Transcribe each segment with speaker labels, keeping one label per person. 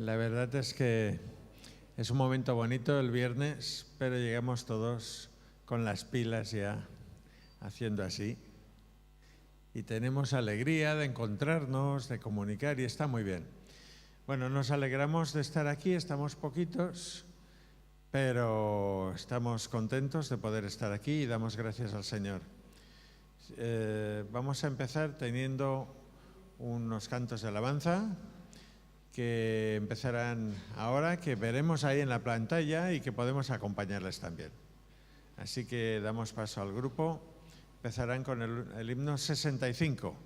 Speaker 1: La verdad es que es un momento bonito el viernes, pero llegamos todos con las pilas ya haciendo así. Y tenemos alegría de encontrarnos, de comunicar y está muy bien. Bueno, nos alegramos de estar aquí, estamos poquitos, pero estamos contentos de poder estar aquí y damos gracias al Señor. Vamos a empezar teniendo unos cantos de alabanza que empezarán ahora, que veremos ahí en la pantalla y que podemos acompañarles también. Así que damos paso al grupo. Empezarán con el himno 65.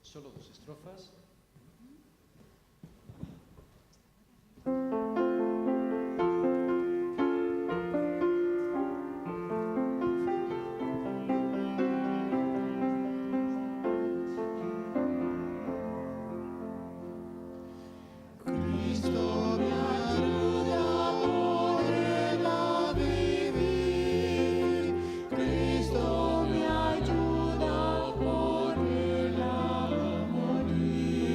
Speaker 2: Solo dos estrofas.
Speaker 3: Cristo me ayuda a ponerla a morir.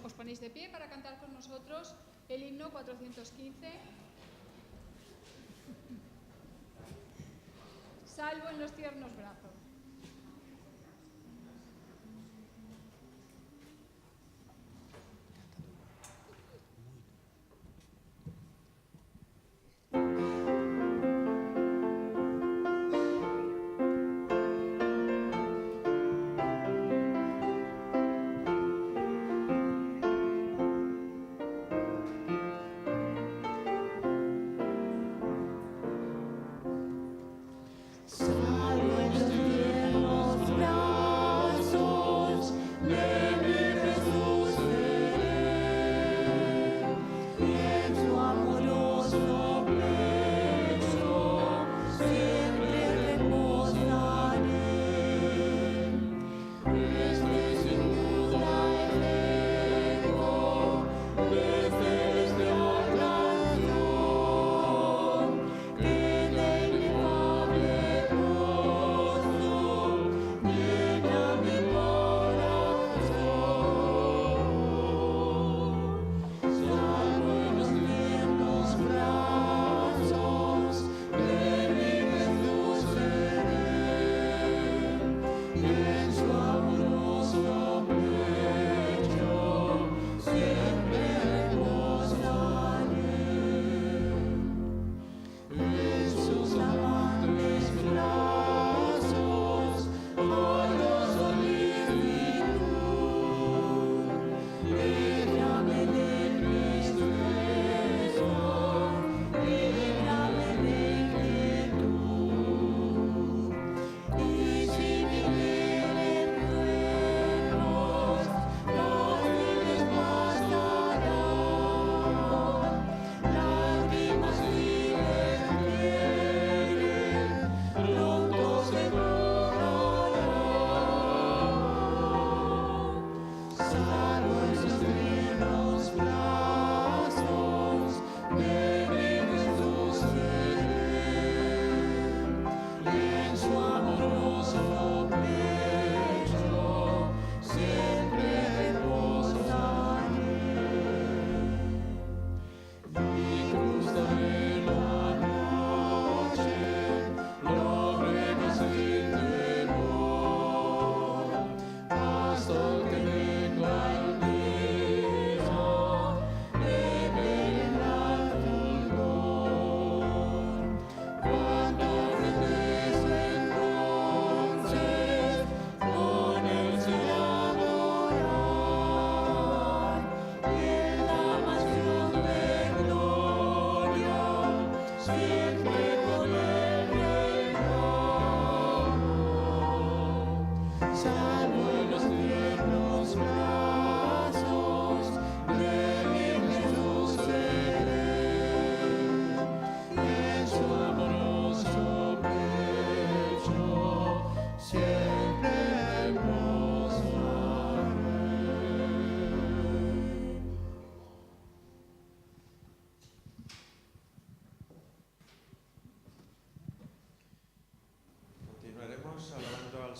Speaker 2: os ponéis de pie para cantar con nosotros el himno 415. Salvo en los tiernos brazos.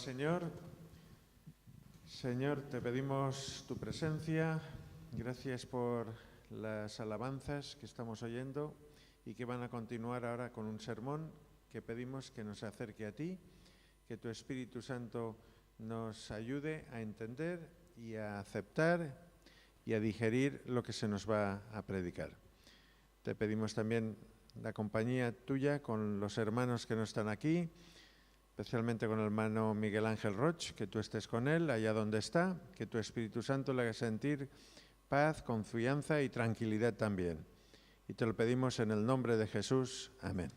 Speaker 1: Señor. Señor, te pedimos tu presencia. Gracias por las alabanzas que estamos oyendo y que van a continuar ahora con un sermón que pedimos que nos acerque a ti, que tu Espíritu Santo nos ayude a entender y a aceptar y a digerir lo que se nos va a predicar. Te pedimos también la compañía tuya con los hermanos que no están aquí, especialmente con el hermano Miguel Ángel Roch, que tú estés con él allá donde está, que tu Espíritu Santo le haga sentir paz, confianza y tranquilidad también. Y te lo pedimos en el nombre de Jesús. Amén.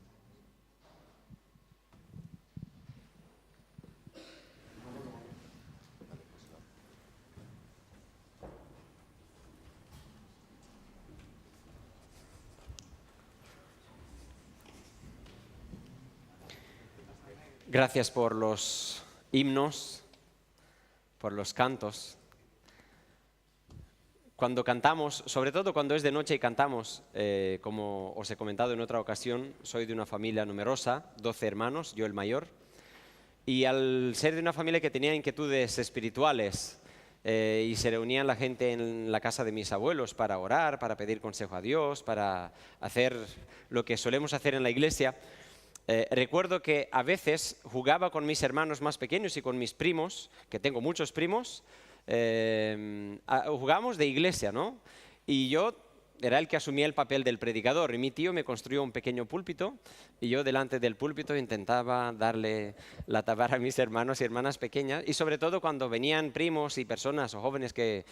Speaker 3: Gracias por los himnos, por los cantos. Cuando cantamos, sobre todo cuando es de noche y cantamos, como os he comentado en otra ocasión, soy de una familia numerosa, 12 hermanos, yo el mayor, y al ser de una familia que tenía inquietudes espirituales y se reunían la gente en la casa de mis abuelos para orar, para pedir consejo a Dios, para hacer lo que solemos hacer en la iglesia. Recuerdo que a veces jugaba con mis hermanos más pequeños y con mis primos, que tengo muchos primos, jugábamos de iglesia, ¿no? Y yo era el que asumía el papel del predicador y mi tío me construyó un pequeño púlpito y yo delante del púlpito intentaba darle la tabarra a mis hermanos y hermanas pequeñas, y sobre todo cuando venían primos y personas o jóvenes que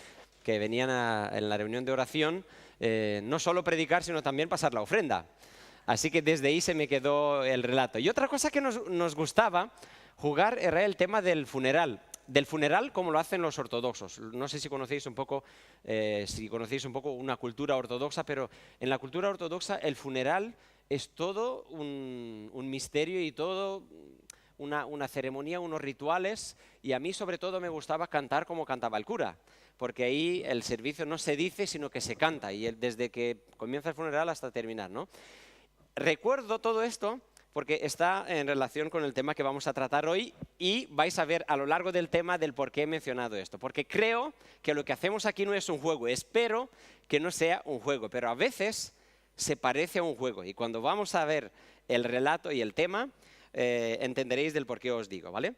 Speaker 3: venían en la reunión de oración, no solo predicar sino también pasar la ofrenda. Así que desde ahí se me quedó el relato. Y otra cosa que nos gustaba jugar era el tema del funeral. Del funeral como lo hacen los ortodoxos. No sé si conocéis un poco una cultura ortodoxa, pero en la cultura ortodoxa el funeral es todo un misterio y todo una ceremonia, unos rituales, y a mí sobre todo me gustaba cantar como cantaba el cura, porque ahí el servicio no se dice sino que se canta, y desde que comienza el funeral hasta terminar, ¿no? Recuerdo todo esto porque está en relación con el tema que vamos a tratar hoy, y vais a ver a lo largo del tema del por qué he mencionado esto. Porque creo que lo que hacemos aquí no es un juego. Espero que no sea un juego, pero a veces se parece a un juego. Y cuando vamos a ver el relato y el tema, entenderéis del por qué os digo, ¿vale?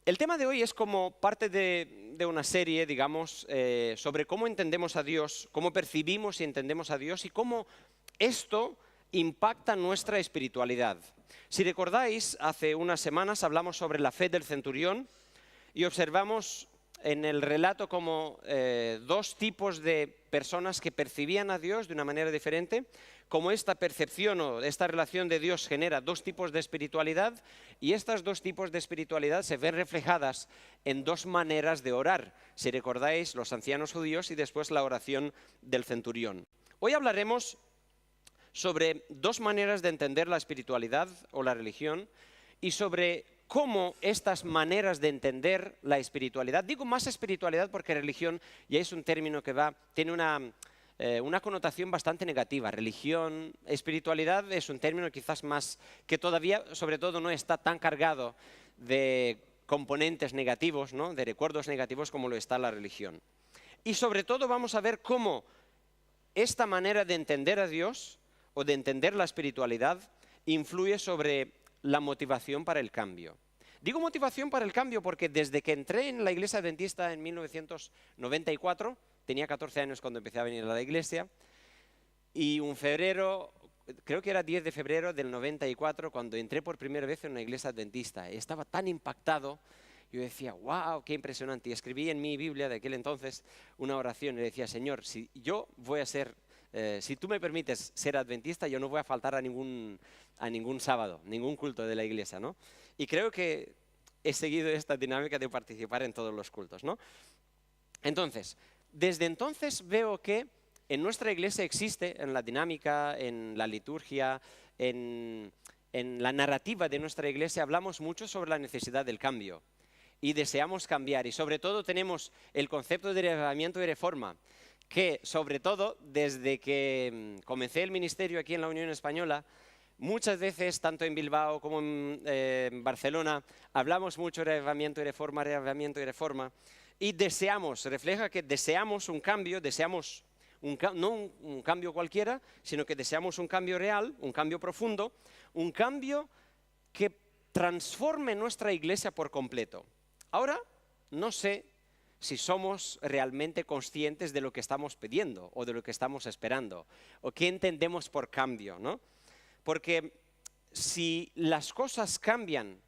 Speaker 3: El tema de hoy es como parte de una serie, digamos, sobre cómo entendemos a Dios, cómo percibimos y entendemos a Dios y cómo esto impacta nuestra espiritualidad. Si recordáis, hace unas semanas hablamos sobre la fe del centurión y observamos en el relato como dos tipos de personas que percibían a Dios de una manera diferente, como esta percepción o esta relación de Dios genera dos tipos de espiritualidad, y estas dos tipos de espiritualidad se ven reflejadas en dos maneras de orar. Si recordáis, los ancianos judíos y después la oración del centurión. Hoy hablaremos sobre dos maneras de entender la espiritualidad o la religión y sobre cómo estas maneras de entender la espiritualidad, digo más espiritualidad porque religión ya es un término que tiene una connotación bastante negativa. Religión, espiritualidad es un término quizás más que todavía, sobre todo, no está tan cargado de componentes negativos, ¿no?, de recuerdos negativos como lo está la religión. Y sobre todo vamos a ver cómo esta manera de entender a Dios o de entender la espiritualidad influye sobre la motivación para el cambio. Digo motivación para el cambio porque desde que entré en la iglesia adventista en 1994, tenía 14 años cuando empecé a venir a la iglesia, y un febrero, creo que era 10 de febrero del 94, cuando entré por primera vez en una iglesia adventista, estaba tan impactado. Yo decía, wow, qué impresionante. Y escribí en mi Biblia de aquel entonces una oración y decía, Señor, si yo voy a ser... si tú me permites ser adventista, yo no voy a faltar a ningún sábado, ningún culto de la iglesia, ¿no? Y creo que he seguido esta dinámica de participar en todos los cultos, ¿no? Entonces, desde entonces veo que en nuestra iglesia existe, en la dinámica, en la liturgia, en la narrativa de nuestra iglesia, hablamos mucho sobre la necesidad del cambio y deseamos cambiar, y sobre todo tenemos el concepto de avivamiento y reforma, que sobre todo desde que comencé el ministerio aquí en la Unión Española, muchas veces, tanto en Bilbao como en Barcelona, hablamos mucho de avivamiento y reforma, y refleja que deseamos un cambio, deseamos no un cambio cualquiera, sino que deseamos un cambio real, un cambio profundo, un cambio que transforme nuestra iglesia por completo. Ahora, no sé si somos realmente conscientes de lo que estamos pidiendo o de lo que estamos esperando, o qué entendemos por cambio, ¿no? Porque si las cosas cambian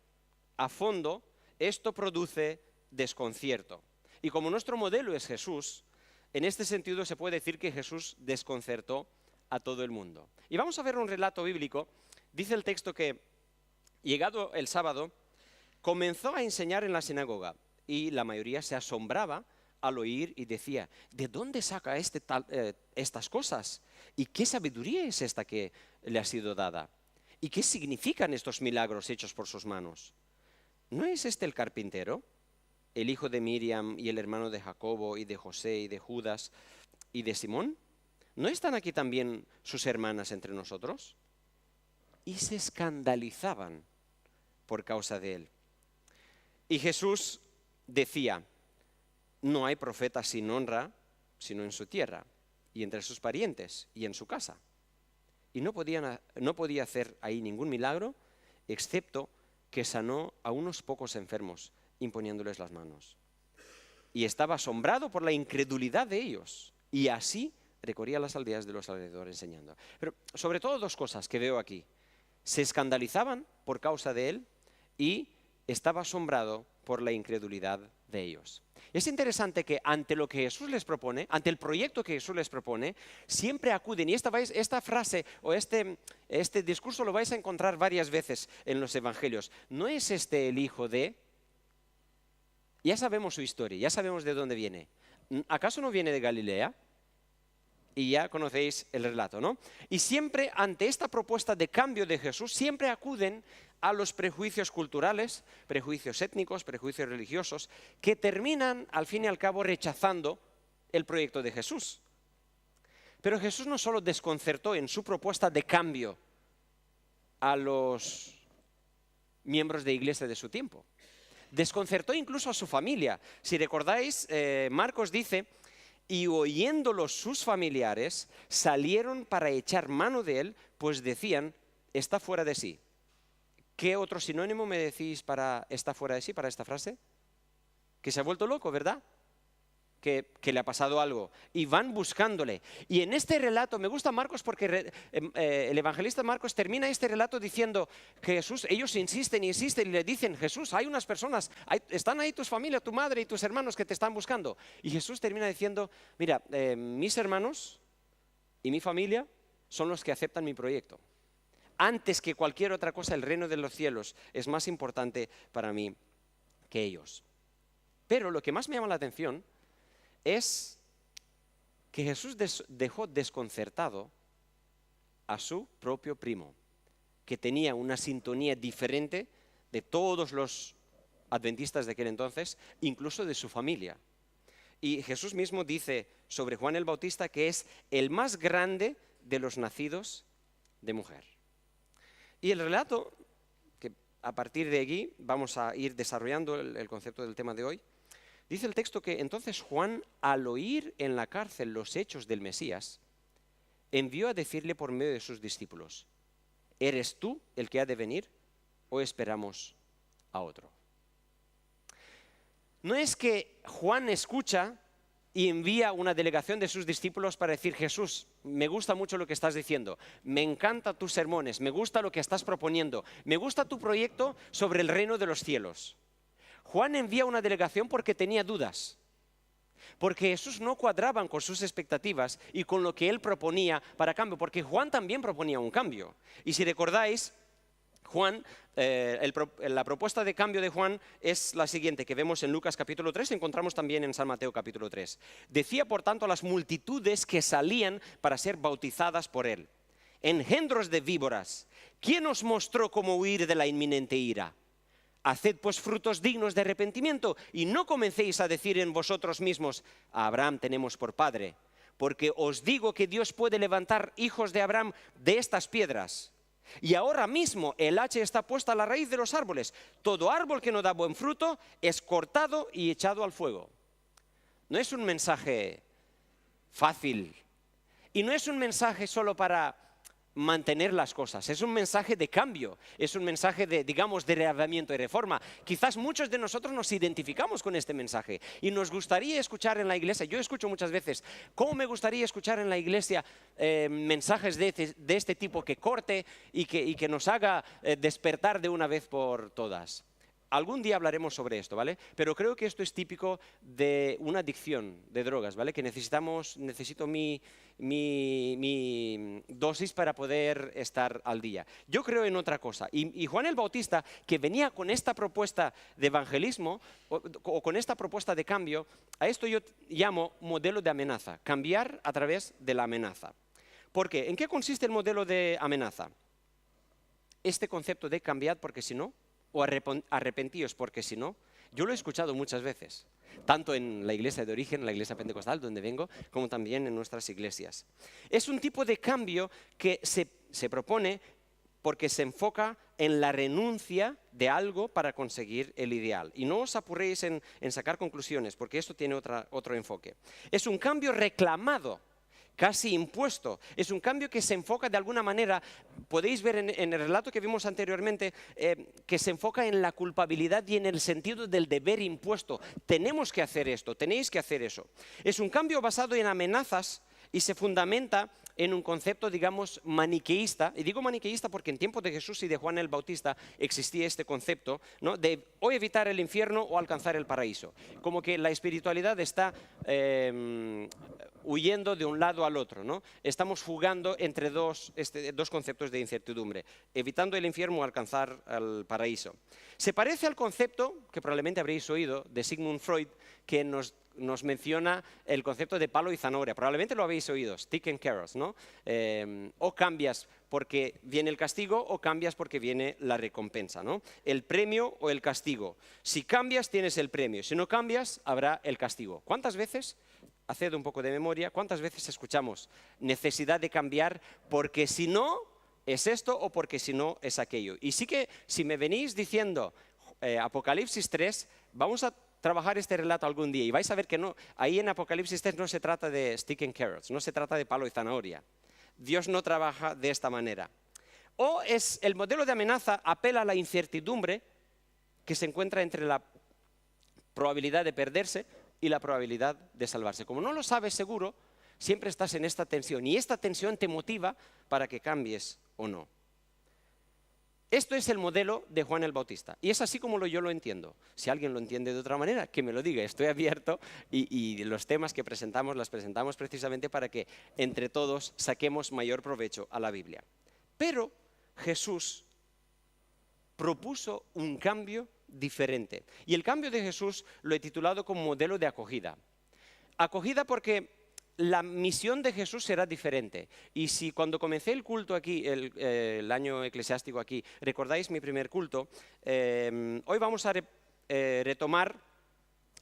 Speaker 3: a fondo, esto produce desconcierto. Y como nuestro modelo es Jesús, en este sentido se puede decir que Jesús desconcertó a todo el mundo. Y vamos a ver un relato bíblico. Dice el texto que, llegado el sábado, comenzó a enseñar en la sinagoga, y la mayoría se asombraba al oír y decía, ¿de dónde saca estas cosas? ¿Y qué sabiduría es esta que le ha sido dada? ¿Y qué significan estos milagros hechos por sus manos? ¿No es este el carpintero, el hijo de Miriam y el hermano de Jacobo y de José y de Judas y de Simón? ¿No están aquí también sus hermanas entre nosotros? Y se escandalizaban por causa de él. Y Jesús decía, no hay profeta sin honra, sino en su tierra, y entre sus parientes, y en su casa. Y no podía hacer ahí ningún milagro, excepto que sanó a unos pocos enfermos, imponiéndoles las manos. Y estaba asombrado por la incredulidad de ellos, y así recorría las aldeas de los alrededores enseñando. Pero sobre todo dos cosas que veo aquí. Se escandalizaban por causa de él y estaba asombrado por la incredulidad de ellos. Es interesante que ante lo que Jesús les propone, ante el proyecto que Jesús les propone, siempre acuden, y esta frase o este discurso lo vais a encontrar varias veces en los evangelios. ¿No es este el hijo de? Ya sabemos su historia, ya sabemos de dónde viene. ¿Acaso no viene de Galilea? Y ya conocéis el relato, ¿no? Y siempre ante esta propuesta de cambio de Jesús, siempre acuden a los prejuicios culturales, prejuicios étnicos, prejuicios religiosos, que terminan al fin y al cabo rechazando el proyecto de Jesús. Pero Jesús no solo desconcertó en su propuesta de cambio a los miembros de iglesia de su tiempo, desconcertó incluso a su familia. Si recordáis, Marcos dice: y oyéndolo sus familiares, salieron para echar mano de él, pues decían, está fuera de sí. ¿Qué otro sinónimo me decís para está fuera de sí, para esta frase? Que se ha vuelto loco, ¿verdad? Que le ha pasado algo. Y van buscándole. Y en este relato, me gusta Marcos porque el evangelista Marcos termina este relato diciendo que Jesús, ellos insisten y insisten y le dicen, Jesús, hay unas personas, están ahí tus familias, tu madre y tus hermanos que te están buscando. Y Jesús termina diciendo, mira, mis hermanos y mi familia son los que aceptan mi proyecto. Antes que cualquier otra cosa, el reino de los cielos es más importante para mí que ellos. Pero lo que más me llama la atención es que Jesús dejó desconcertado a su propio primo, que tenía una sintonía diferente de todos los adventistas de aquel entonces, incluso de su familia. Y Jesús mismo dice sobre Juan el Bautista que es el más grande de los nacidos de mujer. Y el relato, que a partir de allí vamos a ir desarrollando el concepto del tema de hoy, dice el texto que entonces Juan, al oír en la cárcel los hechos del Mesías, envió a decirle por medio de sus discípulos, ¿eres tú el que ha de venir o esperamos a otro? No es que Juan escucha y envía una delegación de sus discípulos para decir, Jesús, me gusta mucho lo que estás diciendo, me encantan tus sermones, me gusta lo que estás proponiendo, me gusta tu proyecto sobre el reino de los cielos. Juan envía una delegación porque tenía dudas, porque Jesús no cuadraban con sus expectativas y con lo que él proponía para cambio, porque Juan también proponía un cambio. Y si recordáis, Juan, la propuesta de cambio de Juan es la siguiente, que vemos en Lucas capítulo 3, encontramos también en San Mateo capítulo 3. Decía por tanto a las multitudes que salían para ser bautizadas por él, engendros de víboras, ¿quién os mostró cómo huir de la inminente ira? Haced pues frutos dignos de arrepentimiento y no comencéis a decir en vosotros mismos, a Abraham tenemos por padre, porque os digo que Dios puede levantar hijos de Abraham de estas piedras. Y ahora mismo el hacha está puesta a la raíz de los árboles. Todo árbol que no da buen fruto es cortado y echado al fuego. No es un mensaje fácil y no es un mensaje solo para mantener las cosas, es un mensaje de cambio, es un mensaje de, digamos, de reavivamiento y reforma. Quizás muchos de nosotros nos identificamos con este mensaje y nos gustaría escuchar en la iglesia, yo escucho muchas veces, ¿cómo me gustaría escuchar en la iglesia mensajes de este tipo que corte y que nos haga despertar de una vez por todas? Algún día hablaremos sobre esto, ¿vale? Pero creo que esto es típico de una adicción de drogas, ¿vale? Que necesito mi dosis para poder estar al día. Yo creo en otra cosa. Y Juan el Bautista, que venía con esta propuesta de evangelismo o con esta propuesta de cambio, a esto yo llamo modelo de amenaza, cambiar a través de la amenaza. ¿Por qué? ¿En qué consiste el modelo de amenaza? Este concepto de cambiad porque si no, o arrepentíos porque si no, yo lo he escuchado muchas veces, tanto en la iglesia de origen, en la iglesia pentecostal donde vengo, como también en nuestras iglesias. Es un tipo de cambio que se propone porque se enfoca en la renuncia de algo para conseguir el ideal. Y no os apuréis en sacar conclusiones, porque esto tiene otro enfoque. Es un cambio reclamado, casi impuesto. Es un cambio que se enfoca de alguna manera, podéis ver en el relato que vimos anteriormente, que se enfoca en la culpabilidad y en el sentido del deber impuesto. Tenemos que hacer esto, tenéis que hacer eso. Es un cambio basado en amenazas y se fundamenta en un concepto, digamos, maniqueísta. Y digo maniqueísta porque en tiempos de Jesús y de Juan el Bautista existía este concepto, ¿no?, de o evitar el infierno o alcanzar el paraíso. Como que la espiritualidad está huyendo de un lado al otro, ¿no? Estamos jugando entre dos conceptos de incertidumbre, evitando el infierno o alcanzar el paraíso. Se parece al concepto, que probablemente habréis oído, de Sigmund Freud, que nos menciona el concepto de palo y zanahoria. Probablemente lo habéis oído, stick and carrots, ¿no? O cambias porque viene el castigo o cambias porque viene la recompensa, ¿no? El premio o el castigo. Si cambias, tienes el premio. Si no cambias, habrá el castigo. ¿Cuántas veces, haced un poco de memoria, cuántas veces escuchamos necesidad de cambiar porque si no es esto o porque si no es aquello? Y sí que si me venís diciendo Apocalipsis 3, vamos a trabajar este relato algún día y vais a ver que no, ahí en Apocalipsis 3 no se trata de stick and carrots, no se trata de palo y zanahoria. Dios no trabaja de esta manera. O es el modelo de amenaza apela a la incertidumbre que se encuentra entre la probabilidad de perderse y la probabilidad de salvarse. Como no lo sabes seguro, siempre estás en esta tensión y esta tensión te motiva para que cambies o no. Esto es el modelo de Juan el Bautista y es así como yo lo entiendo. Si alguien lo entiende de otra manera, que me lo diga, estoy abierto y los temas que presentamos, las presentamos precisamente para que entre todos saquemos mayor provecho a la Biblia. Pero Jesús propuso un cambio diferente y el cambio de Jesús lo he titulado como modelo de acogida. Acogida porque la misión de Jesús será diferente. Y si cuando comencé el culto aquí, el año eclesiástico aquí, recordáis mi primer culto, hoy vamos a retomar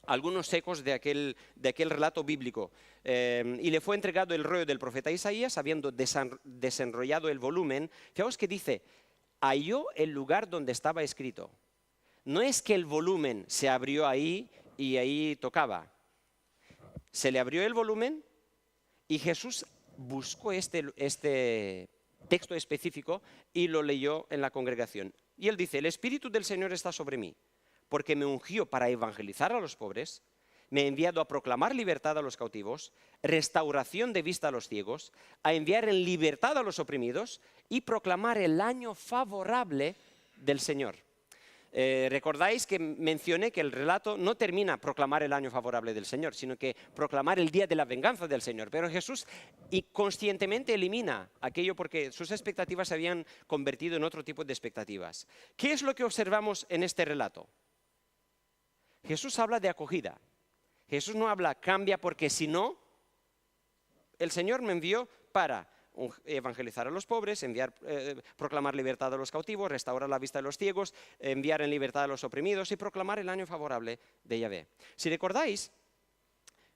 Speaker 3: algunos ecos de aquel relato bíblico. Y le fue entregado el rollo del profeta Isaías, habiendo desenrollado el volumen. Fijaos que dice, halló el lugar donde estaba escrito. No es que el volumen se abrió ahí y ahí tocaba. Se le abrió el volumen y Jesús buscó este texto específico y lo leyó en la congregación. Y él dice, el Espíritu del Señor está sobre mí, porque me ungió para evangelizar a los pobres, me ha enviado a proclamar libertad a los cautivos, restauración de vista a los ciegos, a enviar en libertad a los oprimidos y proclamar el año favorable del Señor. Recordáis que mencioné que el relato no termina proclamar el año favorable del Señor, sino que proclamar el día de la venganza del Señor. Pero Jesús conscientemente elimina aquello porque sus expectativas se habían convertido en otro tipo de expectativas. ¿Qué es lo que observamos en este relato? Jesús habla de acogida. Jesús no habla cambia porque si no, el Señor me envió para evangelizar a los pobres, proclamar libertad a los cautivos, restaurar la vista de los ciegos, enviar en libertad a los oprimidos y proclamar el año favorable de Yahvé. Si recordáis,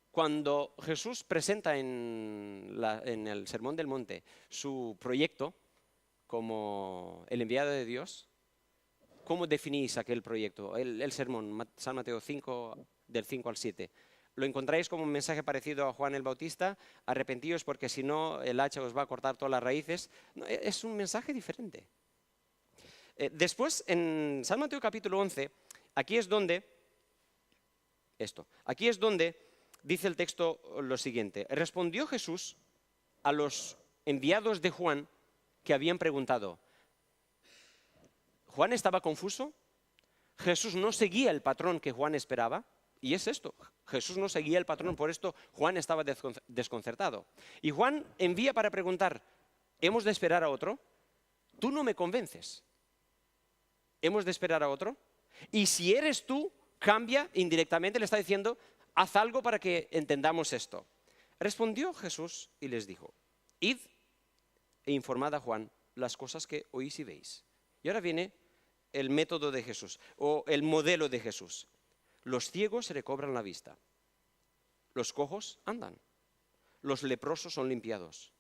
Speaker 3: cuando Jesús presenta en el Sermón del Monte su proyecto como el enviado de Dios, ¿cómo definís aquel proyecto? El sermón, San Mateo 5, del 5 al 7. ¿Lo encontráis como un mensaje parecido a Juan el Bautista? Arrepentíos porque si no el hacha os va a cortar todas las raíces. No, es un mensaje diferente. Después, en San Mateo capítulo 11, aquí es donde dice el texto lo siguiente. Respondió Jesús a los enviados de Juan que habían preguntado. ¿Juan estaba confuso? ¿Jesús no seguía el patrón que Juan esperaba? Y es esto, Jesús no seguía el patrón, por esto Juan estaba desconcertado. Y Juan envía para preguntar, ¿hemos de esperar a otro? Tú no me convences. ¿Hemos de esperar a otro? Y si eres tú, cambia, indirectamente le está diciendo, haz algo para que entendamos esto. Respondió Jesús y les dijo, id e informad a Juan las cosas que oís y veis. Y ahora viene el método de Jesús, o el modelo de Jesús. Los ciegos recobran la vista, los cojos andan, los leprosos son limpiados,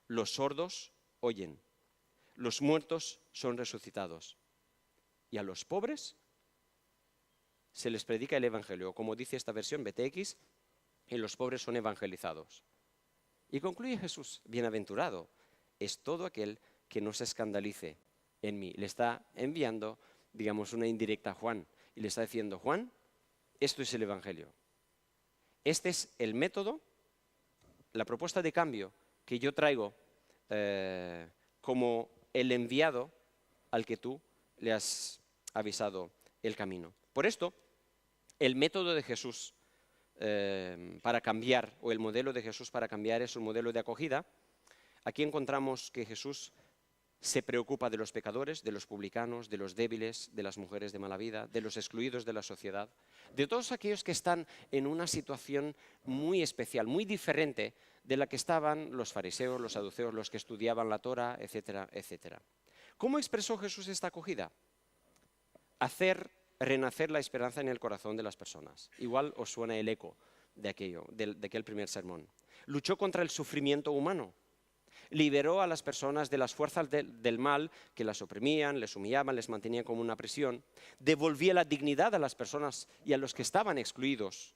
Speaker 3: los sordos oyen, los muertos son resucitados. Y a los pobres se les predica el Evangelio. Como dice esta versión BTX, y los pobres son evangelizados. Y concluye Jesús, bienaventurado es todo aquel que no se escandalice en mí. Le está enviando, digamos, una indirecta a Juan. Y le está diciendo, Juan, esto es el Evangelio. Este es el método, la propuesta de cambio que yo traigo como el enviado al que tú le has avisado el camino. Por esto, el método de Jesús para cambiar, o el modelo de Jesús para cambiar, es un modelo de acogida. Aquí encontramos que Jesús se preocupa de los pecadores, de los publicanos, de los débiles, de las mujeres de mala vida, de los excluidos de la sociedad, de todos aquellos que están en una situación muy especial, muy diferente de la que estaban los fariseos, los saduceos, los que estudiaban la Torá, etcétera, etcétera. ¿Cómo expresó Jesús esta acogida? Hacer renacer la esperanza en el corazón de las personas. Igual os suena el eco de aquello, de aquel primer sermón. Luchó contra el sufrimiento humano. Liberó a las personas de las fuerzas del mal que las oprimían, les humillaban, les mantenían como una prisión. Devolvía la dignidad a las personas y a los que estaban excluidos.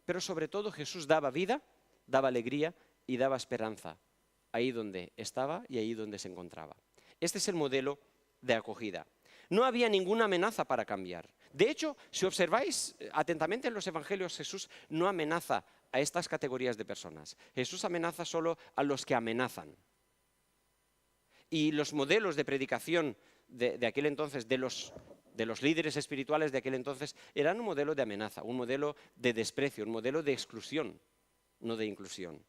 Speaker 3: Pero sobre todo Jesús daba vida, daba alegría y daba esperanza, ahí donde estaba y ahí donde se encontraba. Este es el modelo de acogida. No había ninguna amenaza para cambiar. De hecho, si observáis atentamente en los evangelios, Jesús no amenaza a estas categorías de personas. Jesús amenaza solo a los que amenazan. Y los modelos de predicación de aquel entonces, de los líderes espirituales de aquel entonces, eran un modelo de amenaza, un modelo de desprecio, un modelo de exclusión, no de inclusión.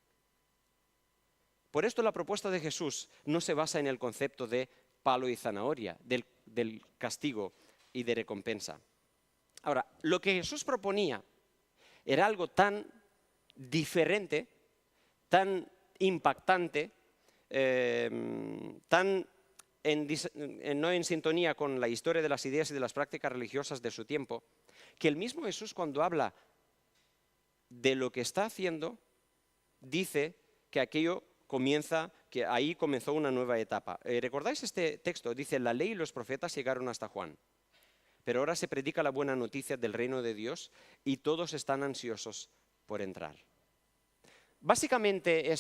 Speaker 3: Por esto la propuesta de Jesús no se basa en el concepto de palo y zanahoria, del castigo y de recompensa. Ahora, lo que Jesús proponía era algo tan diferente, tan impactante, tan no en sintonía con la historia de las ideas y de las prácticas religiosas de su tiempo, que el mismo Jesús, cuando habla de lo que está haciendo, dice que aquello que ahí comenzó una nueva etapa. ¿Recordáis este texto? Dice, la ley y los profetas llegaron hasta Juan, pero ahora se predica la buena noticia del reino de Dios y todos están ansiosos por entrar. Básicamente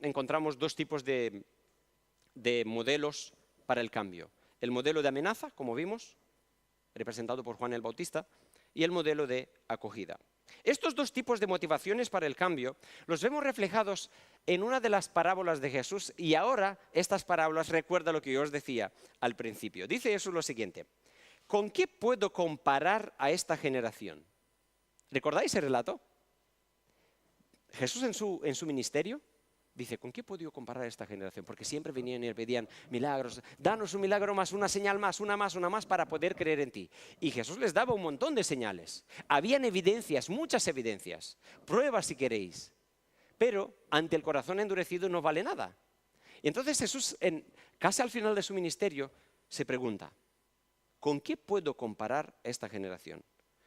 Speaker 3: encontramos dos tipos de modelos para el cambio. El modelo de amenaza, como vimos, representado por Juan el Bautista, y el modelo de acogida. Estos dos tipos de motivaciones para el cambio los vemos reflejados en una de las parábolas de Jesús, y ahora estas parábolas recuerda lo que yo os decía al principio. Dice Jesús lo siguiente: ¿con qué puedo comparar a esta generación? ¿Recordáis el relato? Jesús en su ministerio dice, ¿con qué puedo comparar a esta generación? Porque siempre venían y le pedían milagros, danos un milagro más, una señal más, una más para poder creer en ti. Y Jesús les daba un montón de señales. Habían evidencias, muchas evidencias, pruebas si queréis. Pero ante el corazón endurecido no vale nada. Y entonces Jesús, casi al final de su ministerio, se pregunta, ¿con qué puedo comparar a esta generación?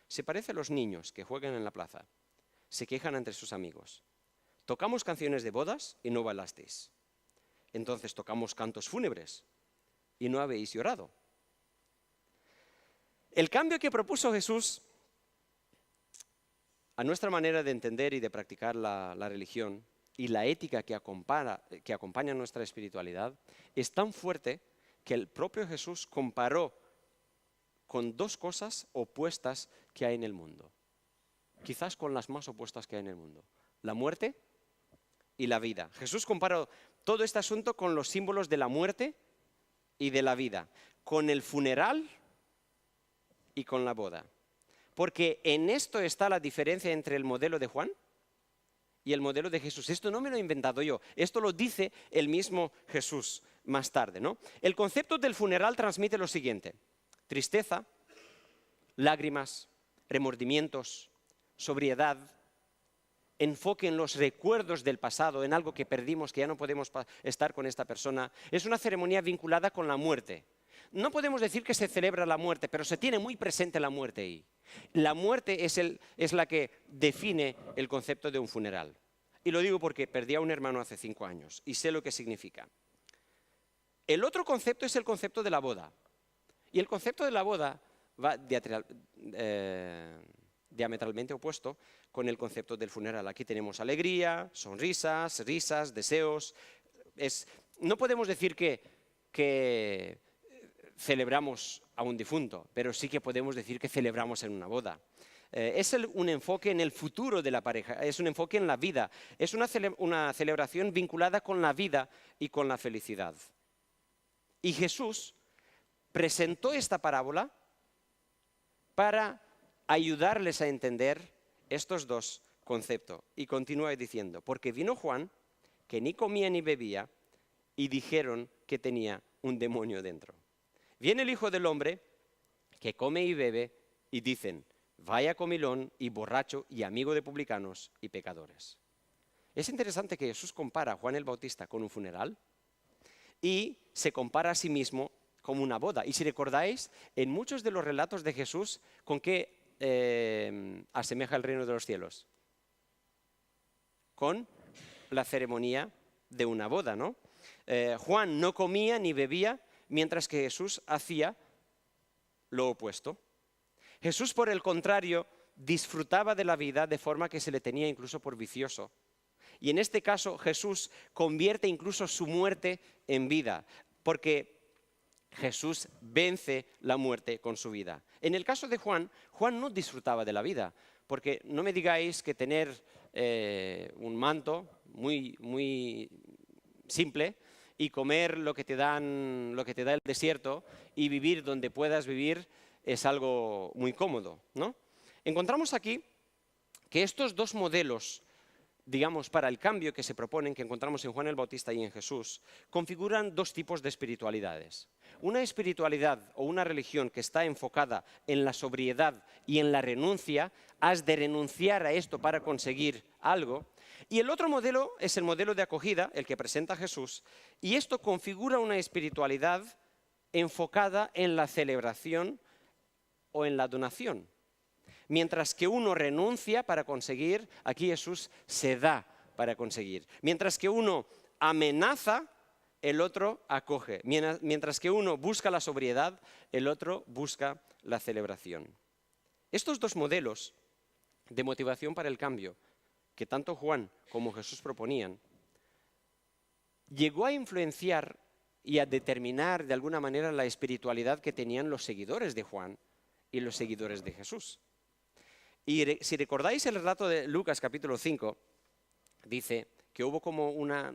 Speaker 3: Se parece a los niños que juegan en la plaza, se quejan entre sus amigos. Tocamos canciones de bodas y no bailasteis. Entonces tocamos cantos fúnebres y no habéis llorado. El cambio que propuso Jesús a nuestra manera de entender y de practicar la religión y la ética que acompaña nuestra espiritualidad es tan fuerte que el propio Jesús comparó con dos cosas opuestas que hay en el mundo. Quizás con las más opuestas que hay en el mundo. La muerte y la vida. Jesús comparó todo este asunto con los símbolos de la muerte y de la vida, con el funeral y con la boda. Porque en esto está la diferencia entre el modelo de Juan y el modelo de Jesús. Esto no me lo he inventado yo, esto lo dice el mismo Jesús más tarde, ¿no? El concepto del funeral transmite lo siguiente: tristeza, lágrimas, remordimientos, sobriedad, enfoque en los recuerdos del pasado, en algo que perdimos, que ya no podemos estar con esta persona. Es una ceremonia vinculada con la muerte. No podemos decir que se celebra la muerte, pero se tiene muy presente la muerte ahí. La muerte es la que define el concepto de un funeral. Y lo digo porque perdí a un hermano hace 5 años y sé lo que significa. El otro concepto es el concepto de la boda. Y el concepto de la boda va diametralmente opuesto con el concepto del funeral. Aquí tenemos alegría, sonrisas, risas, deseos. No podemos decir que celebramos a un difunto, pero sí que podemos decir que celebramos en una boda. Es un enfoque en el futuro de la pareja, es un enfoque en la vida, es una celebración vinculada con la vida y con la felicidad. Y Jesús presentó esta parábola para ayudarles a entender estos dos conceptos. Y continúa diciendo, porque vino Juan, que ni comía ni bebía, y dijeron que tenía un demonio dentro. Viene el Hijo del Hombre, que come y bebe, y dicen, vaya comilón y borracho y amigo de publicanos y pecadores. Es interesante que Jesús compara a Juan el Bautista con un funeral y se compara a sí mismo como una boda. Y si recordáis, en muchos de los relatos de Jesús, ¿con qué asemeja el reino de los cielos? Con la ceremonia de una boda, ¿no? Juan no comía ni bebía, mientras que Jesús hacía lo opuesto. Jesús, por el contrario, disfrutaba de la vida de forma que se le tenía incluso por vicioso. Y en este caso Jesús convierte incluso su muerte en vida, porque Jesús vence la muerte con su vida. En el caso de Juan, Juan no disfrutaba de la vida, porque no me digáis que tener un manto muy simple y comer lo que te da el desierto y vivir donde puedas vivir es algo muy cómodo, ¿no? Encontramos aquí que estos dos modelos, digamos, para el cambio que se proponen, que encontramos en Juan el Bautista y en Jesús, configuran dos tipos de espiritualidades. Una espiritualidad o una religión que está enfocada en la sobriedad y en la renuncia, has de renunciar a esto para conseguir algo. Y el otro modelo es el modelo de acogida, el que presenta Jesús, y esto configura una espiritualidad enfocada en la celebración o en la donación. Mientras que uno renuncia para conseguir, aquí Jesús se da para conseguir. Mientras que uno amenaza, el otro acoge. Mientras que uno busca la sobriedad, el otro busca la celebración. Estos dos modelos de motivación para el cambio, que tanto Juan como Jesús proponían, llegó a influenciar y a determinar de alguna manera la espiritualidad que tenían los seguidores de Juan y los seguidores de Jesús. Y si recordáis el relato de Lucas capítulo 5, dice que hubo como una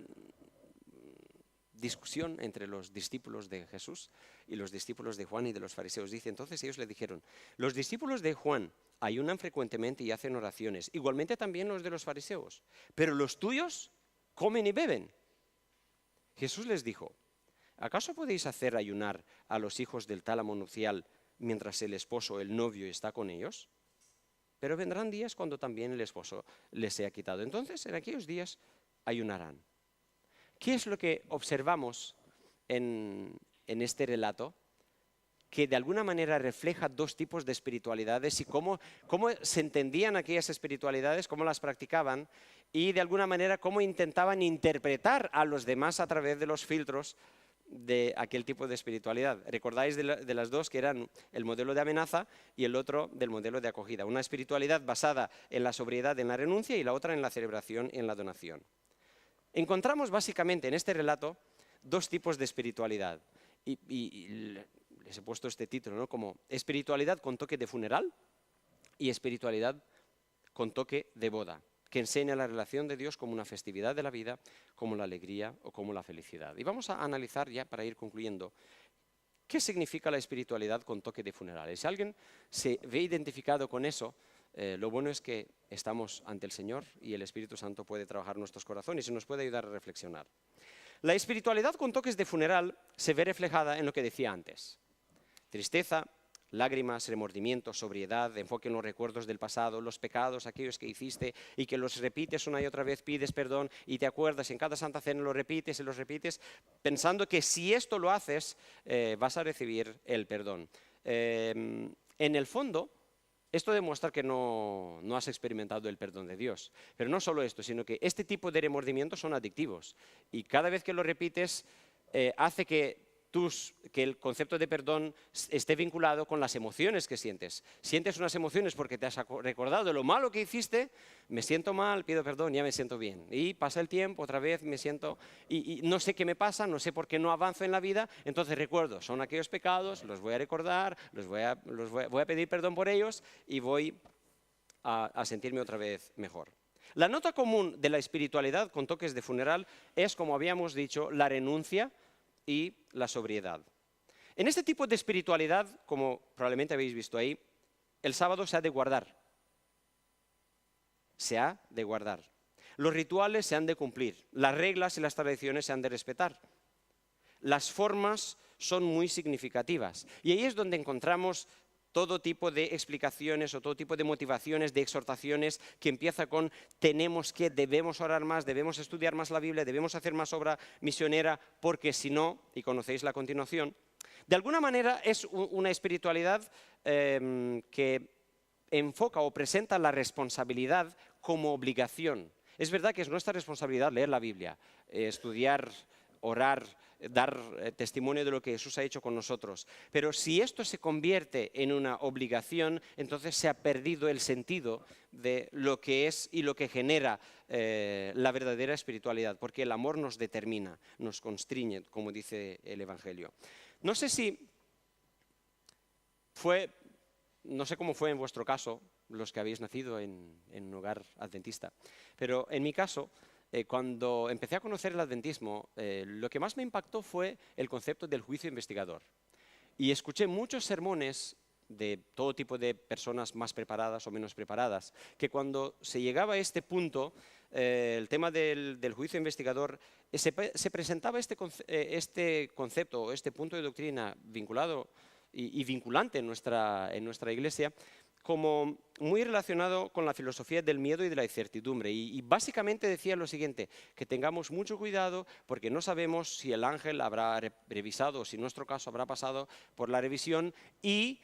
Speaker 3: discusión entre los discípulos de Jesús y los discípulos de Juan y de los fariseos. Dice, entonces ellos le dijeron, los discípulos de Juan ayunan frecuentemente y hacen oraciones, igualmente también los de los fariseos, pero los tuyos comen y beben. Jesús les dijo, ¿acaso podéis hacer ayunar a los hijos del tálamo nupcial mientras el esposo, el novio, está con ellos? Pero vendrán días cuando también el esposo les sea quitado. Entonces, en aquellos días ayunarán. ¿Qué es lo que observamos en este relato? Que de alguna manera refleja dos tipos de espiritualidades y cómo se entendían aquellas espiritualidades, cómo las practicaban y de alguna manera cómo intentaban interpretar a los demás a través de los filtros de aquel tipo de espiritualidad. Recordáis de las dos que eran el modelo de amenaza y el otro del modelo de acogida. Una espiritualidad basada en la sobriedad, en la renuncia y la otra en la celebración y en la donación. Encontramos básicamente en este relato dos tipos de espiritualidad y les he puesto este título, ¿no? Como espiritualidad con toque de funeral y espiritualidad con toque de boda, que enseña la relación de Dios como una festividad de la vida, como la alegría o como la felicidad. Y vamos a analizar ya para ir concluyendo qué significa la espiritualidad con toque de funeral. Si alguien se ve identificado con eso, lo bueno es que estamos ante el Señor y el Espíritu Santo puede trabajar nuestros corazones y nos puede ayudar a reflexionar. La espiritualidad con toques de funeral se ve reflejada en lo que decía antes. Tristeza, lágrimas, remordimiento, sobriedad, enfoque en los recuerdos del pasado, los pecados, aquellos que hiciste y que los repites una y otra vez, pides perdón y te acuerdas, en cada Santa Cena lo repites y los repites, pensando que si esto lo haces vas a recibir el perdón. En el fondo, esto demuestra que no has experimentado el perdón de Dios. Pero no solo esto, sino que este tipo de remordimientos son adictivos y cada vez que lo repites hace que que el concepto de perdón esté vinculado con las emociones que sientes. Sientes unas emociones porque te has recordado de lo malo que hiciste, me siento mal, pido perdón, ya me siento bien. Y pasa el tiempo, otra vez me siento, y no sé qué me pasa, no sé por qué no avanzo en la vida, entonces recuerdo, son aquellos pecados, los voy a recordar, voy a pedir perdón por ellos y voy a sentirme otra vez mejor. La nota común de la espiritualidad con toques de funeral es, como habíamos dicho, la renuncia y la sobriedad. En este tipo de espiritualidad, como probablemente habéis visto ahí, el sábado se ha de guardar. Se ha de guardar. Los rituales se han de cumplir. Las reglas y las tradiciones se han de respetar. Las formas son muy significativas. Y ahí es donde encontramos todo tipo de explicaciones o todo tipo de motivaciones, de exhortaciones, que empieza con tenemos que, debemos orar más, debemos estudiar más la Biblia, debemos hacer más obra misionera, porque si no, y conocéis la continuación, de alguna manera es una espiritualidad que enfoca o presenta la responsabilidad como obligación. Es verdad que es nuestra responsabilidad leer la Biblia, estudiar, orar, dar testimonio de lo que Jesús ha hecho con nosotros. Pero si esto se convierte en una obligación, entonces se ha perdido el sentido de lo que es y lo que genera la verdadera espiritualidad, porque el amor nos determina, nos constriñe, como dice el Evangelio. No sé cómo fue en vuestro caso, los que habéis nacido en un hogar adventista, pero en mi caso, cuando empecé a conocer el adventismo, lo que más me impactó fue el concepto del juicio investigador. Y escuché muchos sermones de todo tipo de personas más preparadas o menos preparadas, que cuando se llegaba a este punto, el tema del juicio investigador, se presentaba este concepto, este punto de doctrina vinculado y vinculante en nuestra iglesia, como muy relacionado con la filosofía del miedo y de la incertidumbre. Y básicamente decía lo siguiente, que tengamos mucho cuidado porque no sabemos si el ángel habrá revisado o si en nuestro caso habrá pasado por la revisión, y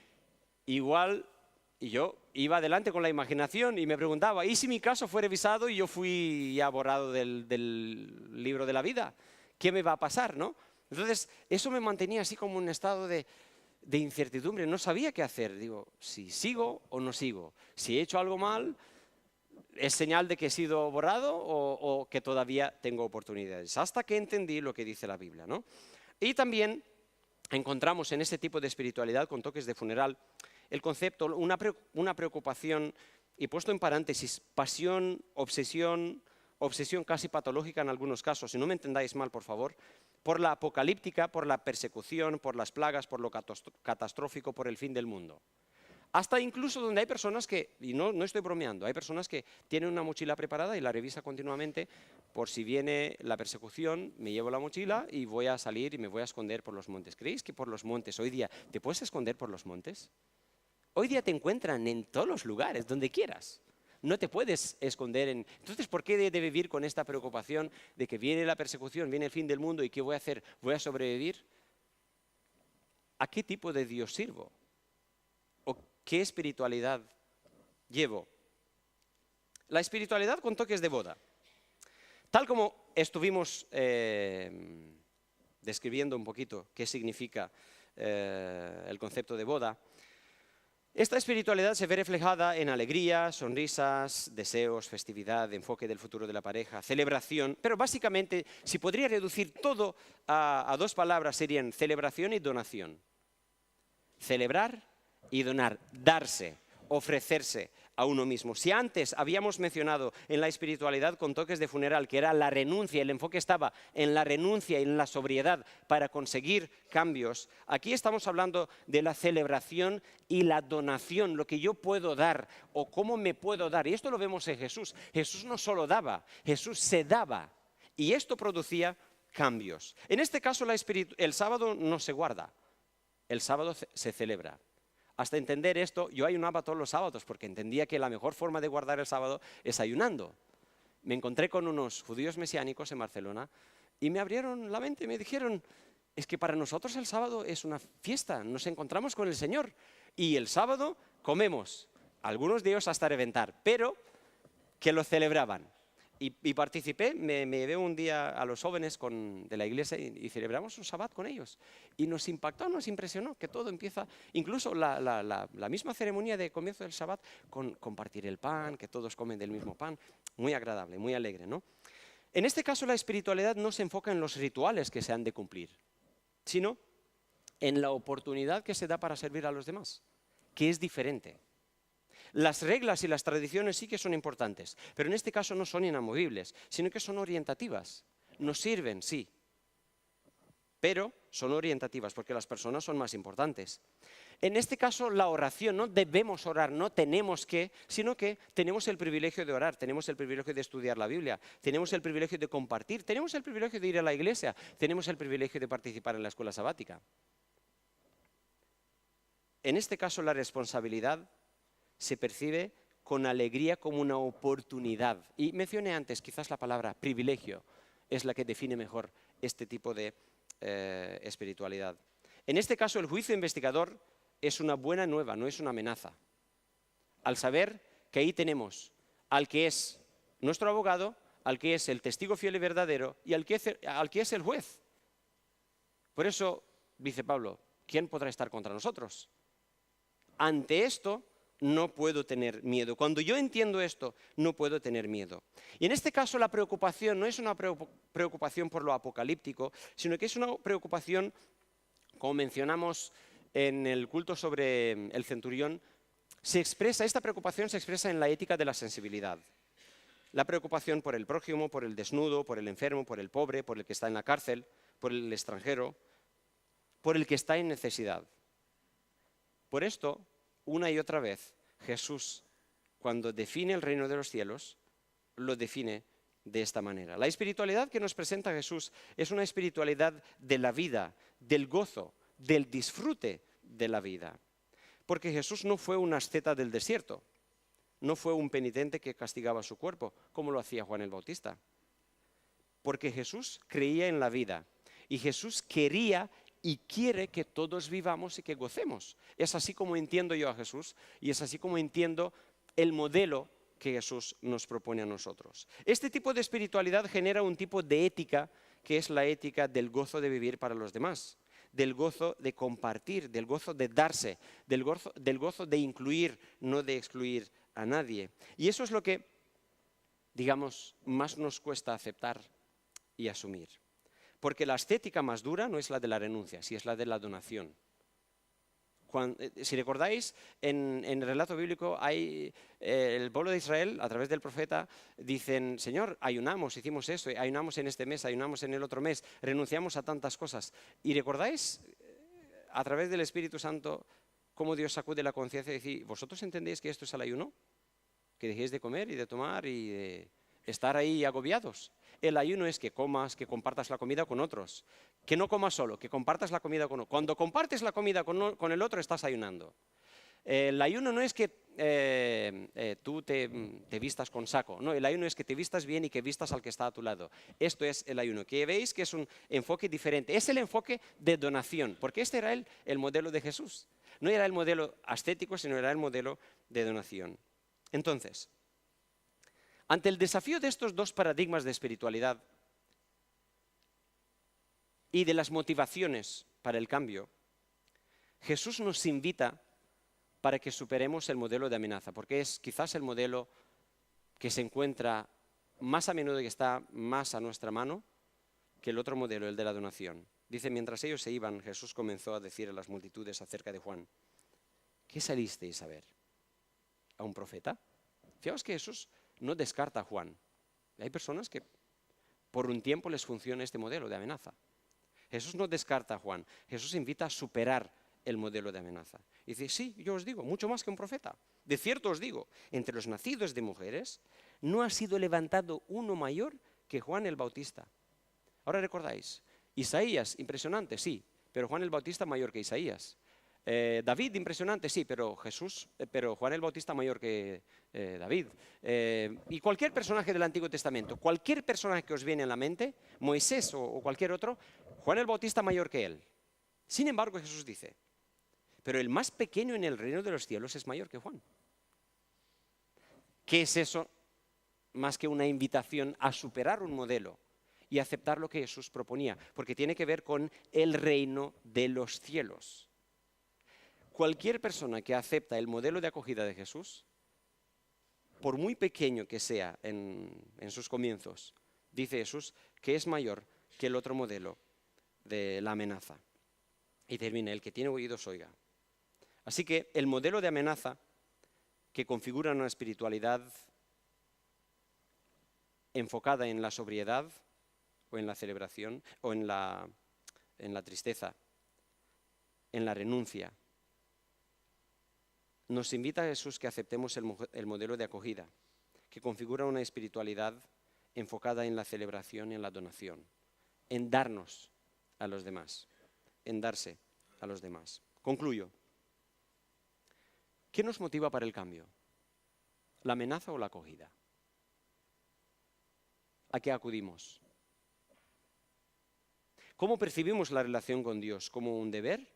Speaker 3: yo iba adelante con la imaginación y me preguntaba, ¿y si mi caso fue revisado y yo fui ya borrado del libro de la vida? ¿Qué me va a pasar, no? Entonces, eso me mantenía así como en un estado de incertidumbre, no sabía qué hacer. Digo, si sigo o no sigo, si he hecho algo mal, ¿es señal de que he sido borrado o que todavía tengo oportunidades? Hasta que entendí lo que dice la Biblia, ¿no? Y también encontramos en este tipo de espiritualidad con toques de funeral el concepto, una preocupación, y puesto en paréntesis, pasión, obsesión casi patológica en algunos casos, y no me entendáis mal, por favor, por la apocalíptica, por la persecución, por las plagas, por lo catastrófico, por el fin del mundo. Hasta incluso donde hay personas que, y no estoy bromeando, hay personas que tienen una mochila preparada y la revisa continuamente por si viene la persecución, me llevo la mochila y voy a salir y me voy a esconder por los montes. ¿Creéis que por los montes hoy día te puedes esconder por los montes? Hoy día te encuentran en todos los lugares, donde quieras. No te puedes esconder Entonces, ¿por qué de vivir con esta preocupación de que viene la persecución, viene el fin del mundo y qué voy a hacer? ¿Voy a sobrevivir? ¿A qué tipo de Dios sirvo? ¿O qué espiritualidad llevo? La espiritualidad con toques de boda. Tal como estuvimos describiendo un poquito qué significa el concepto de boda, esta espiritualidad se ve reflejada en alegría, sonrisas, deseos, festividad, enfoque del futuro de la pareja, celebración, pero básicamente, si podría reducir todo a dos palabras, serían celebración y donación. Celebrar y donar, darse, ofrecerse a uno mismo. Si antes habíamos mencionado en la espiritualidad con toques de funeral que era la renuncia, el enfoque estaba en la renuncia y en la sobriedad para conseguir cambios, aquí estamos hablando de la celebración y la donación, lo que yo puedo dar o cómo me puedo dar. Y esto lo vemos en Jesús. Jesús no solo daba, Jesús se daba. Y esto producía cambios. En este caso el sábado no se guarda, el sábado se celebra. Hasta entender esto, yo ayunaba todos los sábados porque entendía que la mejor forma de guardar el sábado es ayunando. Me encontré con unos judíos mesiánicos en Barcelona y me abrieron la mente y me dijeron, es que para nosotros el sábado es una fiesta, nos encontramos con el Señor y el sábado comemos, algunos de ellos hasta reventar, pero que lo celebraban. Y participé, me llevé un día a los jóvenes de la iglesia y celebramos un Shabbat con ellos. Y nos impactó, nos impresionó que todo empieza, incluso la misma ceremonia de comienzo del Shabbat, con compartir el pan, que todos comen del mismo pan. Muy agradable, muy alegre, ¿no? En este caso la espiritualidad no se enfoca en los rituales que se han de cumplir, sino en la oportunidad que se da para servir a los demás, que es diferente. Las reglas y las tradiciones sí que son importantes, pero en este caso no son inamovibles, sino que son orientativas. Nos sirven, sí, pero son orientativas porque las personas son más importantes. En este caso la oración, no debemos orar, no tenemos que, sino que tenemos el privilegio de orar, tenemos el privilegio de estudiar la Biblia, tenemos el privilegio de compartir, tenemos el privilegio de ir a la iglesia, tenemos el privilegio de participar en la escuela sabática. En este caso la responsabilidad se percibe con alegría como una oportunidad. Y mencioné antes, quizás la palabra privilegio es la que define mejor este tipo de espiritualidad. En este caso, el juicio investigador es una buena nueva, no es una amenaza. Al saber que ahí tenemos al que es nuestro abogado, al que es el testigo fiel y verdadero y al que es el juez. Por eso, dice Pablo, ¿quién podrá estar contra nosotros? Ante esto, no puedo tener miedo. Cuando yo entiendo esto, no puedo tener miedo. Y en este caso la preocupación no es una preocupación por lo apocalíptico, sino que es una preocupación, como mencionamos en el culto sobre el centurión, esta preocupación se expresa en la ética de la sensibilidad. La preocupación por el prójimo, por el desnudo, por el enfermo, por el pobre, por el que está en la cárcel, por el extranjero, por el que está en necesidad. Por esto, una y otra vez, Jesús, cuando define el reino de los cielos, lo define de esta manera. La espiritualidad que nos presenta Jesús es una espiritualidad de la vida, del gozo, del disfrute de la vida. Porque Jesús no fue un asceta del desierto, no fue un penitente que castigaba su cuerpo, como lo hacía Juan el Bautista. Porque Jesús creía en la vida y Jesús quería y quiere que todos vivamos y que gocemos. Es así como entiendo yo a Jesús y es así como entiendo el modelo que Jesús nos propone a nosotros. Este tipo de espiritualidad genera un tipo de ética que es la ética del gozo de vivir para los demás, del gozo de compartir, del gozo de darse, del gozo de incluir, no de excluir a nadie. Y eso es lo que, digamos, más nos cuesta aceptar y asumir. Porque la ascética más dura no es la de la renuncia, sino es la de la donación. Si recordáis, en el relato bíblico hay el pueblo de Israel, a través del profeta, dicen, Señor, ayunamos, hicimos eso, ayunamos en este mes, ayunamos en el otro mes, renunciamos a tantas cosas. ¿Y recordáis, a través del Espíritu Santo, cómo Dios sacude la conciencia y dice, ¿vosotros entendéis que esto es el ayuno? Que dejéis de comer y de tomar y de estar ahí agobiados. El ayuno es que comas, que compartas la comida con otros. Que no comas solo, que compartas la comida con otro. Cuando compartes la comida con el otro, estás ayunando. El ayuno no es que tú te vistas con saco. No, el ayuno es que te vistas bien y que vistas al que está a tu lado. Esto es el ayuno. Que veis que es un enfoque diferente. Es el enfoque de donación, porque este era el modelo de Jesús. No era el modelo ascético, sino era el modelo de donación. Entonces, ante el desafío de estos dos paradigmas de espiritualidad y de las motivaciones para el cambio, Jesús nos invita para que superemos el modelo de amenaza, porque es quizás el modelo que se encuentra más a menudo y que está más a nuestra mano que el otro modelo, el de la donación. Dice, mientras ellos se iban, Jesús comenzó a decir a las multitudes acerca de Juan, ¿qué salisteis a ver? ¿A un profeta? Fijaos que Jesús no descarta a Juan. Hay personas que por un tiempo les funciona este modelo de amenaza. Jesús no descarta a Juan. Jesús invita a superar el modelo de amenaza. Y dice, sí, yo os digo, mucho más que un profeta. De cierto os digo, entre los nacidos de mujeres no ha sido levantado uno mayor que Juan el Bautista. Ahora recordáis, Isaías, impresionante, sí, pero Juan el Bautista mayor que Isaías. David, impresionante, sí, pero Juan el Bautista mayor que David. Y cualquier personaje del Antiguo Testamento, cualquier personaje que os viene a la mente, Moisés o cualquier otro, Juan el Bautista mayor que él. Sin embargo, Jesús dice, pero el más pequeño en el reino de los cielos es mayor que Juan. ¿Qué es eso? más que una invitación a superar un modelo y aceptar lo que Jesús proponía, porque tiene que ver con el reino de los cielos. Cualquier persona que acepta el modelo de acogida de Jesús, por muy pequeño que sea en sus comienzos, dice Jesús que es mayor que el otro modelo de la amenaza. Y termina, el que tiene oídos oiga. Así que el modelo de amenaza que configura una espiritualidad enfocada en la sobriedad o en la celebración o en la tristeza, en la renuncia, nos invita a Jesús que aceptemos el modelo de acogida, que configura una espiritualidad enfocada en la celebración y en la donación, en darnos a los demás, en darse a los demás. Concluyo. ¿Qué nos motiva para el cambio? ¿La amenaza o la acogida? ¿A qué acudimos? ¿Cómo percibimos la relación con Dios? ¿Como un deber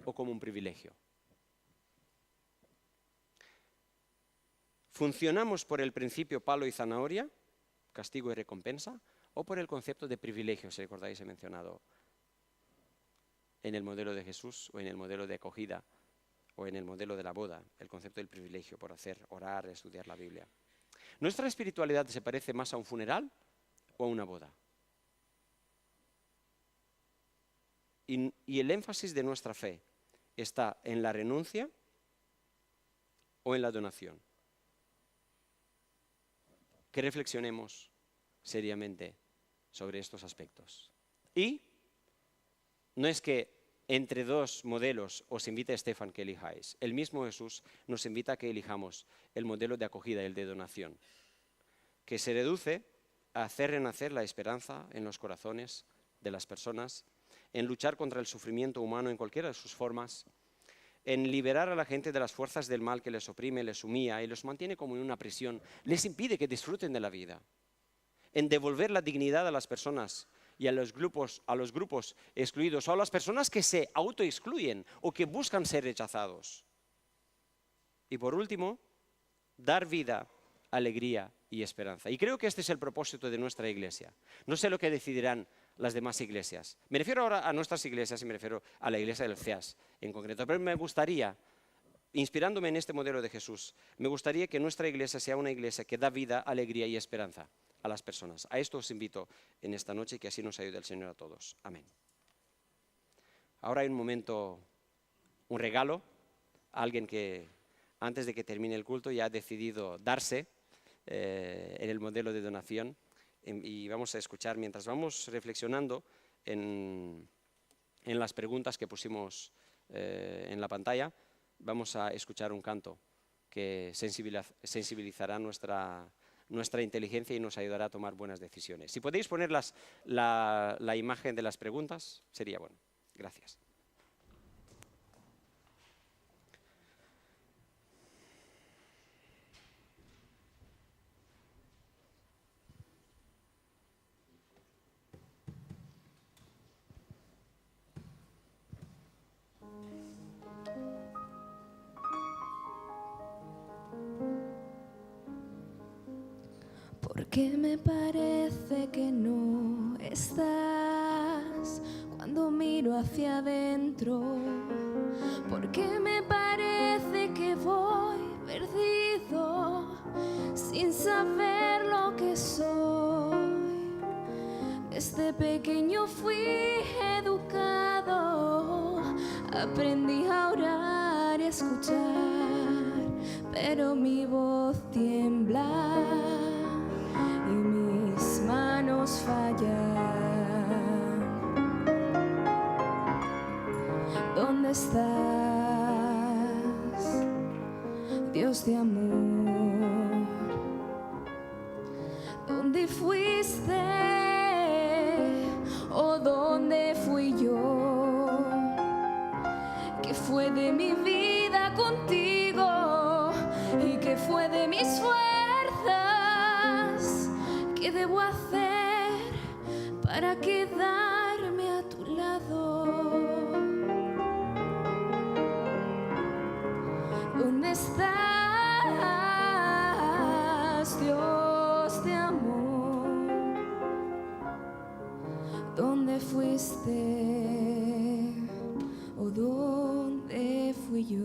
Speaker 3: o como un privilegio? ¿Funcionamos por el principio palo y zanahoria, castigo y recompensa, o por el concepto de privilegio, si recordáis he mencionado en el modelo de Jesús o en el modelo de acogida o en el modelo de la boda, el concepto del privilegio por hacer, orar, estudiar la Biblia? ¿Nuestra espiritualidad se parece más a un funeral o a una boda? Y el énfasis de nuestra fe está en la renuncia o en la donación. Que reflexionemos seriamente sobre estos aspectos. Y no es que entre dos modelos os invite Estefan que elijáis. El mismo Jesús nos invita a que elijamos el modelo de acogida y el de donación, que se reduce a hacer renacer la esperanza en los corazones de las personas, en luchar contra el sufrimiento humano en cualquiera de sus formas, en liberar a la gente de las fuerzas del mal que les oprime, les humilla y los mantiene como en una prisión, les impide que disfruten de la vida, en devolver la dignidad a las personas y a los grupos excluidos, o a las personas que se autoexcluyen o que buscan ser rechazados. Y por último, dar vida, alegría y esperanza. Y creo que este es el propósito de nuestra iglesia. No sé lo que decidirán las demás iglesias. Me refiero ahora a nuestras iglesias y me refiero a la iglesia del CEAS en concreto. Pero me gustaría, inspirándome en este modelo de Jesús, me gustaría que nuestra iglesia sea una iglesia que da vida, alegría y esperanza a las personas. A esto os invito en esta noche y que así nos ayude el Señor a todos. Amén. Ahora hay un momento, un regalo a alguien que antes de que termine el culto ya ha decidido darse en el modelo de donación. Y vamos a escuchar, mientras vamos reflexionando en las preguntas que pusimos en la pantalla, vamos a escuchar un canto que sensibilizará nuestra inteligencia y nos ayudará a tomar buenas decisiones. Si podéis poner la imagen de las preguntas, sería bueno. Gracias.
Speaker 4: Porque me parece que no estás cuando miro hacia adentro. Porque me parece que voy perdido sin saber lo que soy. Desde pequeño fui educado, aprendí a orar y a escuchar, pero mi voz tiembla y mis manos fallan. ¿Dónde estás, Dios de amor? ¿Dónde fuiste o dónde fui yo? ¿Qué fue de mi vida contigo y qué fue de mis fuerzas? ¿Qué debo hacer para quedarme a tu lado? ¿Dónde estás, Dios ¿Dónde fuiste? ¿O dónde fui yo?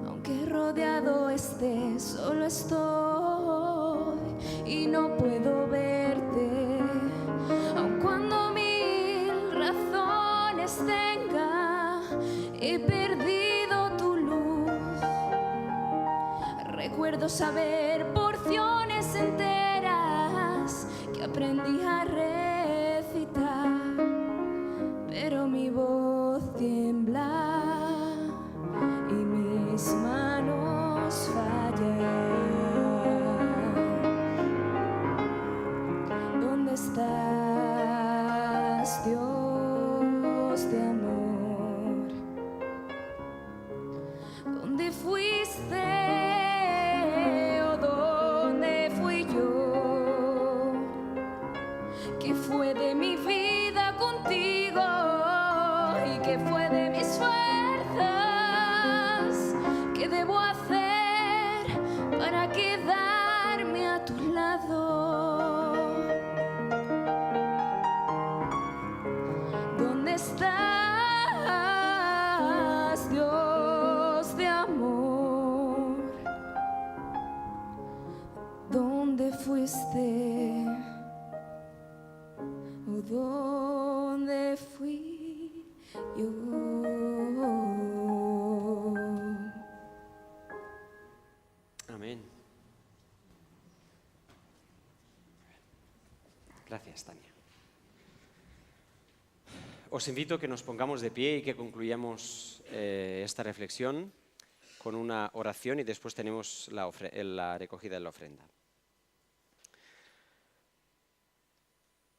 Speaker 4: Aunque rodeado esté, solo estoy y no puedo verte. Aun cuando mil razones tenga, he perdido tu luz. Recuerdo saber porciones enteras que aprendí a recitar, pero mi voz tiembla y mis manos fallan. ¿Dónde estás, Dios de amor? ¿Dónde fuiste? ¿O dónde fui yo? ¿Qué fue de mi vida contigo? ¿Y qué fue de mis fuerzas? ¿Qué debo hacer para quedarme a tu lado? ¿Dónde estás, Dios de amor? ¿Dónde fuiste? ¿O dónde fui yo?
Speaker 3: Amén. Gracias, Tania. Os invito a que nos pongamos de pie y que concluyamos esta reflexión con una oración y después tenemos la recogida de la ofrenda.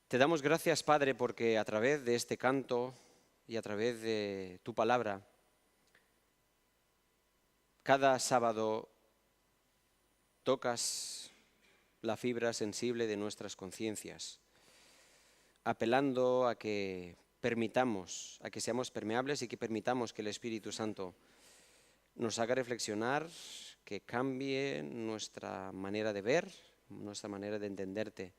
Speaker 3: Te damos gracias, Padre, porque a través de este canto y a través de tu palabra, cada sábado tocas la fibra sensible de nuestras conciencias, apelando a que permitamos, a que seamos permeables y que permitamos que el Espíritu Santo nos haga reflexionar, que cambie nuestra manera de ver, nuestra manera de entenderte,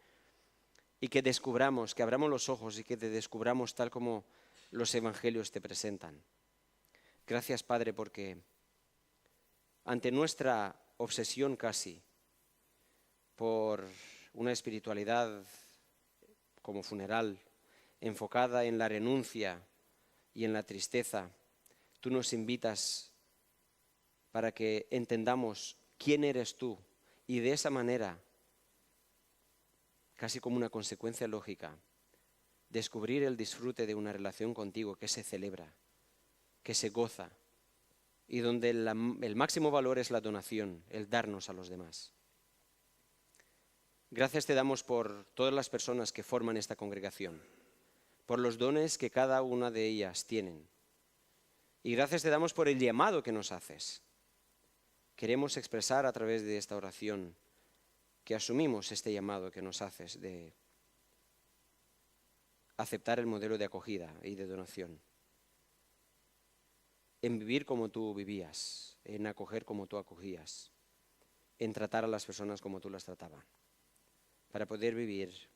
Speaker 3: y que descubramos, que abramos los ojos y que te descubramos tal como los evangelios te presentan. Gracias, Padre, porque ante nuestra obsesión casi por una espiritualidad como funeral, enfocada en la renuncia y en la tristeza, tú nos invitas para que entendamos quién eres tú y de esa manera, casi como una consecuencia lógica, descubrir el disfrute de una relación contigo que se celebra, que se goza y donde el máximo valor es la donación, el darnos a los demás. Gracias te damos por todas las personas que forman esta congregación, por los dones que cada una de ellas tienen. Y gracias te damos por el llamado que nos haces. Queremos expresar a través de esta oración que asumimos este llamado que nos haces de aceptar el modelo de acogida y de donación, en vivir como tú vivías, en acoger como tú acogías, en tratar a las personas como tú las tratabas, para poder vivir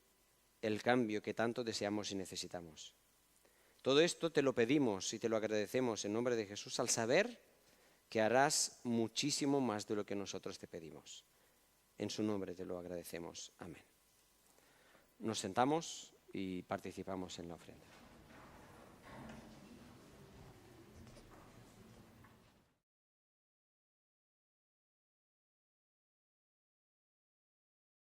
Speaker 3: el cambio que tanto deseamos y necesitamos. Todo esto te lo pedimos y te lo agradecemos en nombre de Jesús al saber que harás muchísimo más de lo que nosotros te pedimos. En su nombre te lo agradecemos. Amén. Nos sentamos y participamos en la ofrenda.